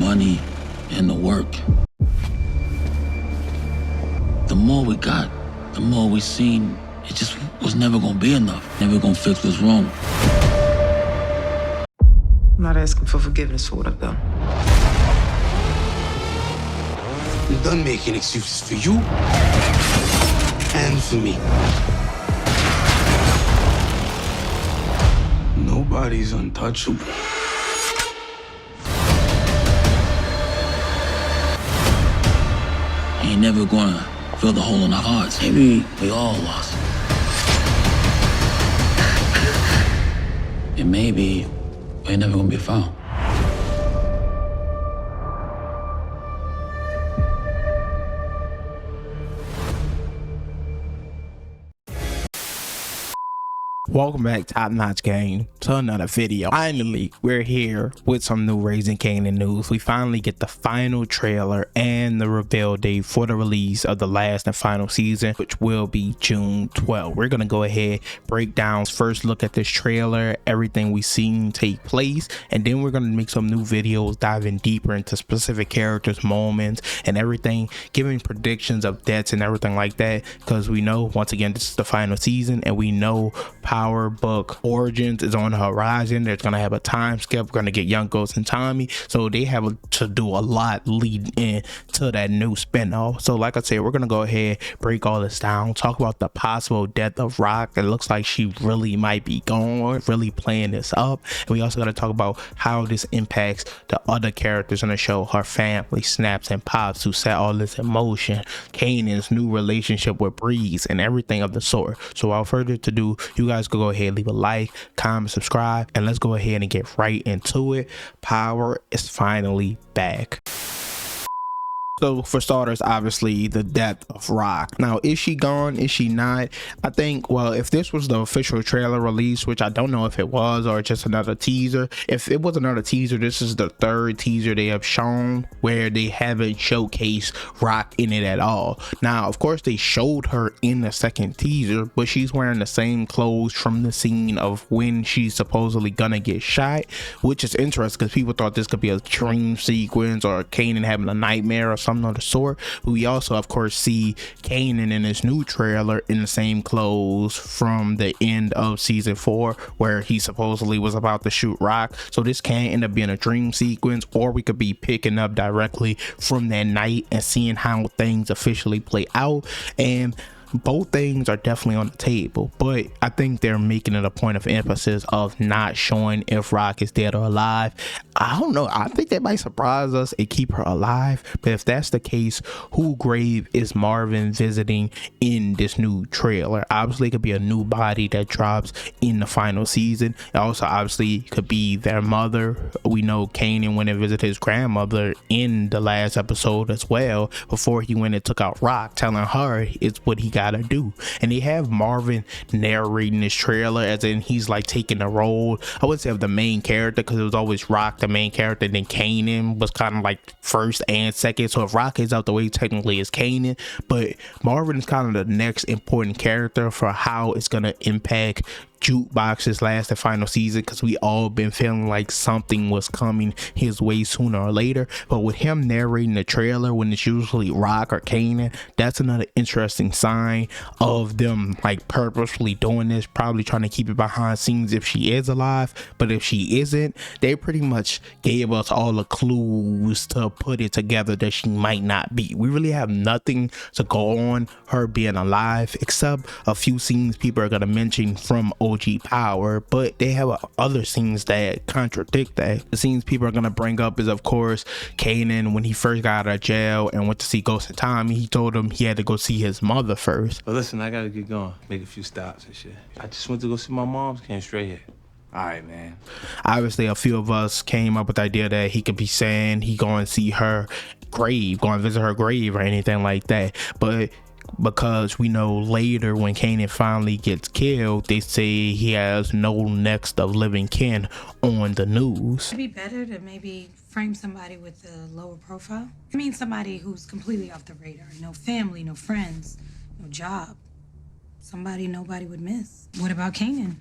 money and the work. The more we got, the more we seen it just was never gonna be enough. Never gonna fix what's wrong. I'm not asking for forgiveness for what I've done. I'm done making excuses for you and for me. Nobody's untouchable. Ain't never gonna fill the hole in our hearts. Maybe we all lost. And maybe we ain't never gonna be found. Welcome back, Top Notch Gang, to another video. Finally, we're here with some new Raising Kanan news. We finally get the final trailer and the reveal date for the release of the last and final season, which will be June 12th. We're gonna go ahead, break down, first look at this trailer, everything we've seen take place, and then we're gonna make some new videos diving deeper into specific characters, moments, and everything, giving predictions of deaths and everything like that, because we know, once again, this is the final season, and we know Power Book Origins is on the horizon. There's gonna have a time skip. We're gonna get Young Ghost and Tommy, so they have to do a lot leading in to that new spinoff. So like I said, we're gonna go ahead, break all this down, talk about the possible death of Rock. It looks like she really might be gone, really playing this up. And we also gotta talk about how this impacts the other characters in the show, her family, Snaps and Pops, who set all this in motion, Kanan's new relationship with Breeze, and everything of the sort. So without further ado, you guys go ahead, leave a like, comment, subscribe, and let's go ahead and get right into it. Power is finally back. So for starters, obviously the death of Rock. Now, is she gone? Is she not? I think, well, if this was the official trailer release, which I don't know if it was or just another teaser, if it was another teaser, this is the third teaser they have shown where they haven't showcased Rock in it at all. Now, of course, they showed her in the second teaser, but she's wearing the same clothes from the scene of when she's supposedly gonna get shot, which is interesting because people thought this could be a dream sequence or Kanan having a nightmare or something of the sort. We also, of course, see Kanan in his new trailer in the same clothes from the end of season 4 where he supposedly was about to shoot Rock. So this can end up being a dream sequence, or we could be picking up directly from that night and seeing how things officially play out. And both things are definitely on the table, but I think they're making it a point of emphasis of not showing if Rock is dead or alive. I don't know, I think that might surprise us and keep her alive, but if that's the case, who grave is Marvin visiting in this new trailer? Obviously it could be a new body that drops in the final season. It also obviously could be their mother. We know Kanan went and visited his grandmother in the last episode as well before he went and took out Rock, telling her it's what he gotta do. And they have Marvin narrating this trailer, as in he's like taking the role, I would say, of the main character, because it was always Rock the main character, and then Kanan was kind of like first and second. So if Rock is out the way, technically it's Kanan, but Marvin is kind of the next important character for how it's gonna impact Jukebox's last and final season, because we all been feeling like something was coming his way sooner or later. But with him narrating the trailer when it's usually Rock or Kanan, that's another interesting sign of them like purposefully doing this, probably trying to keep it behind scenes if she is alive. But if she isn't, they pretty much gave us all the clues to put it together that she might not be. We really have nothing to go on her being alive, except a few scenes people are gonna mention from OG Power, but they have other scenes that contradict that. The scenes people are gonna bring up is, of course, Kanan when he first got out of jail and went to see Ghost and Tommy. He told him he had to go see his mother first. But listen, I gotta get going, make a few stops and shit. I just went to go see my mom's, came straight here. All right, man. Obviously, a few of us came up with the idea that he could be saying he going to see her grave, going to visit her grave or anything like that, but because we know later when Kanan finally gets killed, they say he has no next of living kin on the news. It'd be better to maybe frame somebody with a lower profile. I mean, somebody who's completely off the radar. No family, no friends, no job. Somebody nobody would miss. What about Kanan?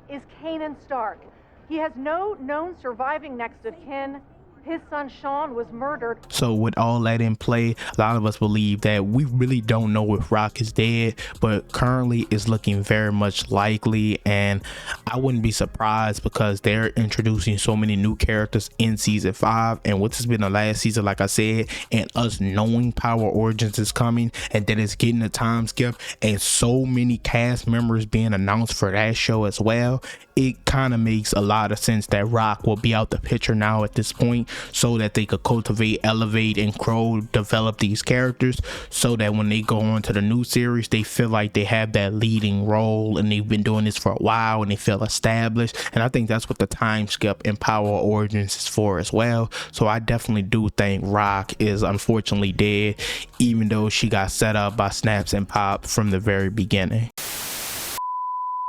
Is Kanan Stark. He has no known surviving next of kin. his son Sean was murdered. So with all that in play, a lot of us believe that we really don't know if Rock is dead, but currently it's looking very much likely, and I wouldn't be surprised because they're introducing so many new characters in season 5, and with this being the last season, like I said, and us knowing Power Origins is coming and that it's getting a time skip and so many cast members being announced for that show as well, it kind of makes a lot of sense that Rock will be out the picture now at this point, so that they could cultivate, elevate, and grow, develop these characters, so that when they go on to the new series, they feel like they have that leading role and they've been doing this for a while and they feel established. And I think that's what the time skip in Power Origins is for as well. So I definitely do think Rock is unfortunately dead, even though she got set up by Snaps and Pop from the very beginning.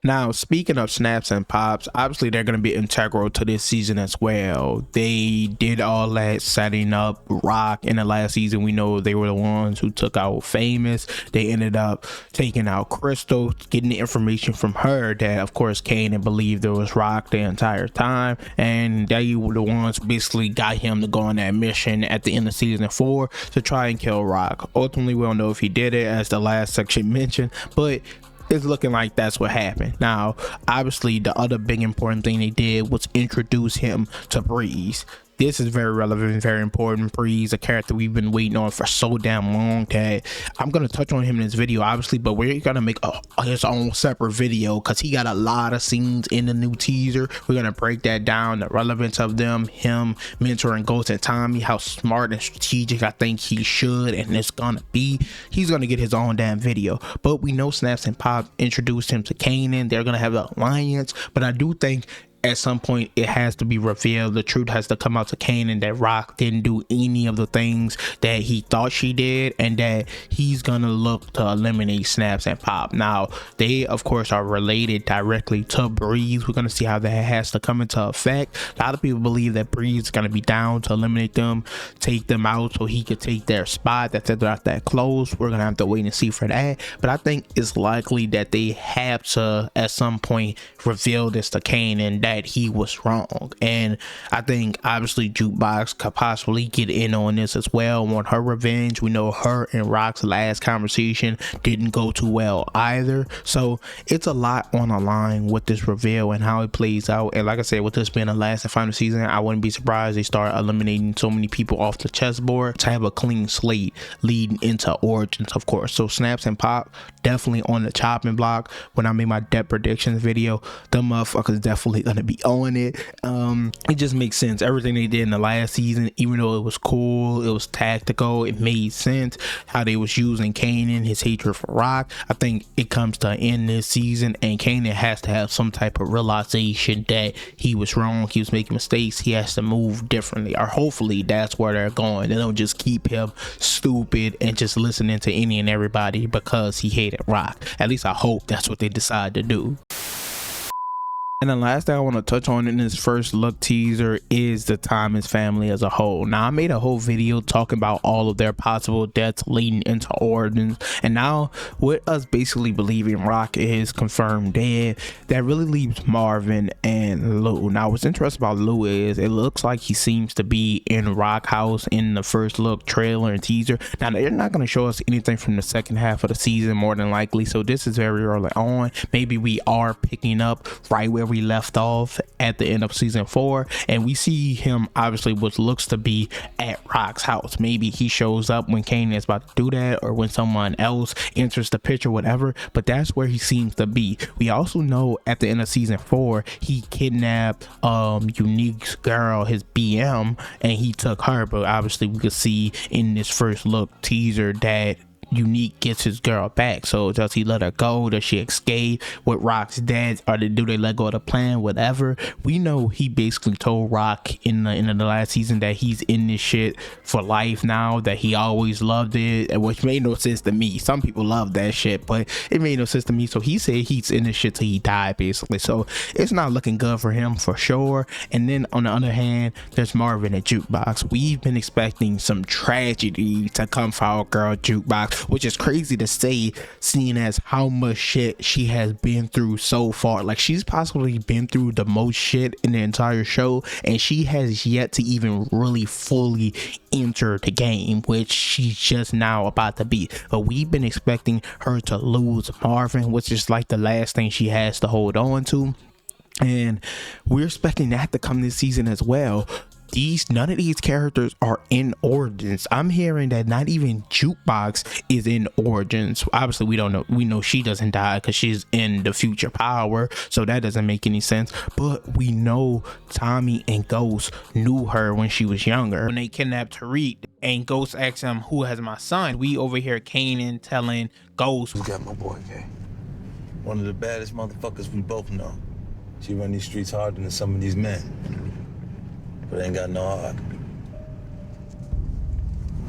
Now, speaking of Snaps and Pops, obviously they're going to be integral to this season as well. They did all that setting up Rock in the last season. We know they were the ones who took out Famous. They ended up taking out Crystal, getting the information from her that, of course, Kanan believed there was Rock the entire time. And they were the ones who basically got him to go on that mission at the end of season 4 to try and kill Rock. Ultimately, we don't know if he did it, as the last section mentioned, but it's looking like that's what happened. Now, obviously, the other big important thing they did was introduce him to Breeze. This is very relevant, very important. Breeze, a character we've been waiting on for so damn long that I'm going to touch on him in this video, obviously, but we're going to make his own separate video because he got a lot of scenes in the new teaser. We're going to break that down, the relevance of them, him mentoring Ghost and Tommy, how smart and strategic I think he should and it's going to be. He's going to get his own damn video. But we know Snaps and Pop introduced him to Kanan. They're going to have an alliance, but I do think at some point it has to be revealed, the truth has to come out to Kanan, that Rock didn't do any of the things that he thought she did, and that he's gonna look to eliminate Snaps and Pop. Now, they of course are related directly to Breeze. We're gonna see how that has to come into effect. A lot of people believe that Breeze is gonna be down to eliminate them, take them out so he could take their spot, that they're not that close. We're gonna have to wait and see for that, but I think it's likely that they have to at some point reveal this to Kanan, that he was wrong. And I think obviously Jukebox could possibly get in on this as well, want her revenge. We know her and Rock's last conversation didn't go too well either, so it's a lot on the line with this reveal and how it plays out. And like I said, with this being the last and final season, I wouldn't be surprised they start eliminating so many people off the chessboard to have a clean slate leading into Origins, of course. So Snaps and Pop definitely on the chopping block. When I made my depth predictions video, the motherfuckers definitely gonna be on it. It just makes sense. Everything they did in the last season, even though it was cool, it was tactical, it made sense. How they was using Kanan, his hatred for Rock, I think it comes to an end this season, and Kanan has to have some type of realization that he was wrong, he was making mistakes, he has to move differently, or hopefully that's where they're going. They don't just keep him stupid and just listening to any and everybody because he hated Rock. At least I hope that's what they decide to do. And the last thing I want to touch on in this first look teaser is the Thomas family as a whole. Now, I made a whole video talking about all of their possible deaths leading into Origins, and now with us basically believing Rock is confirmed dead, that really leaves Marvin and Lou. Now, what's interesting about Lou is it looks like he seems to be in Rock House in the first look trailer and teaser. Now, they're not going to show us anything from the second half of the season, more than likely, so this is very early on. Maybe we are picking up right where we left off at the end of season 4, and we see him obviously what looks to be at Rock's house. Maybe he shows up when Kanan is about to do that, or when someone else enters the picture, whatever, but that's where he seems to be. We also know at the end of season 4 he kidnapped Unique's girl, his BM, and he took her, but obviously we could see in this first look teaser that Unique gets his girl back. So does he let her go? Does she escape with Rock's dad? Or do they let go of the plan? Whatever. We know he basically told Rock in the last season that he's in this shit for life now, that he always loved it, which made no sense to me. Some people love that shit, but it made no sense to me. So he said he's in this shit till he died, basically. So it's not looking good for him for sure. And then on the other hand, there's Marvin and Jukebox. We've been expecting some tragedy to come for our girl Jukebox. which is crazy to say, seeing as how much shit she has been through so far. Like, she's possibly been through the most shit in the entire show, and she has yet to even really fully enter the game, which she's just now about to be. But we've been expecting her to lose Marvin, which is like the last thing she has to hold on to, and we're expecting that to come this season as well. None of these characters are in Origins. I'm hearing that not even Jukebox is in Origins. Obviously, we don't know. We know she doesn't die because she's in the future power, so that doesn't make any sense. But we know Tommy and Ghost knew her when she was younger, when they kidnapped Tariq, and Ghost asked him, "Who has my son?" We over here Kanan telling Ghost, "Who got my boy, Kay? One of the baddest motherfuckers we both know. She run these streets harder than some of these men, but ain't got no heart."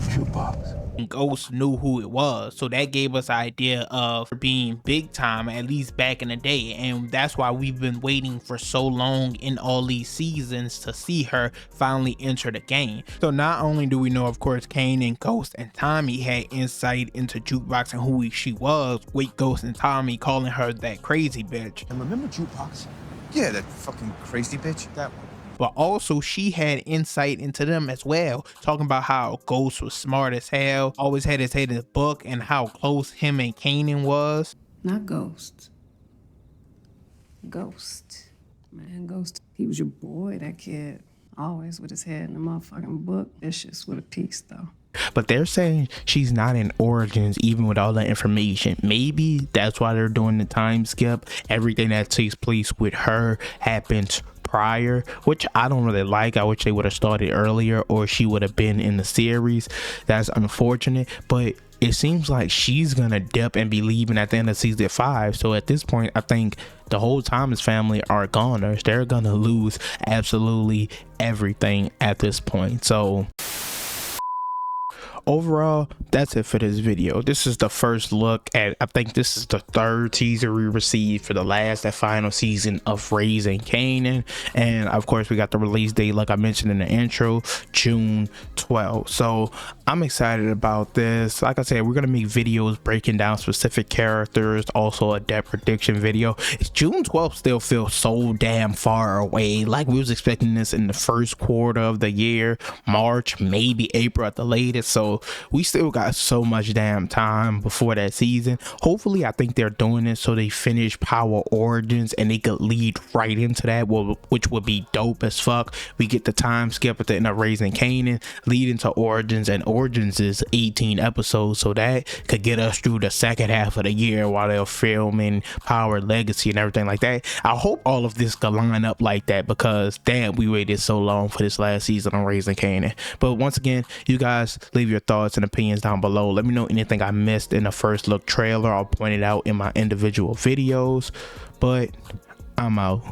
Jukebox. Ghost knew who it was, so that gave us an idea of her being big time, at least back in the day, and that's why we've been waiting for so long in all these seasons to see her finally enter the game. So not only do we know, of course, Kanan, Ghost, and Tommy had insight into Jukebox and who she was, with Ghost and Tommy calling her that crazy bitch. And remember Jukebox? Yeah, that fucking crazy bitch. That one. But also she had insight into them as well, talking about how Ghost was smart as hell, always had his head in his book, and how close him and Kanan was. Not Ghost. Ghost. Man, Ghost, he was your boy, that kid. Always with his head in the motherfucking book. Vicious with a piece, though. But they're saying she's not in Origins even with all that information. Maybe that's why they're doing the time skip. Everything that takes place with her happens prior, which I don't really like. I wish they would have started earlier, or she would have been in the series. That's unfortunate, but it seems like she's gonna dip and be leaving at the end of season 5. So at this point, I think the whole Thomas family are goners. They're gonna lose absolutely everything at this point. So overall, that's it for this video. This is the first look at, I think this is the 3rd teaser we received for the last and final season of Raising Kanan, and of course we got the release date, like I mentioned in the intro, June 12th. So I'm excited about this. Like I said, we're gonna make videos breaking down specific characters, also a depth prediction video. June 12th still feels so damn far away. Like, we was expecting this in the first quarter of the year, March, maybe April at the latest. So we still got so much damn time before that season. Hopefully, I think they're doing it so they finish Power Origins and they could lead right into that, which would be dope as fuck. We get the time skip at the end of Raising Kanan, lead into Origins, and Origins is 18 episodes, so that could get us through the second half of the year while they're filming Power Legacy and everything like that. I hope all of this could line up like that, because damn, we waited so long for this last season on Raising Kanan. But once again, you guys leave your thoughts and opinions down below. Let me know anything I missed in the first look trailer. I'll point it out in my individual videos, but I'm out.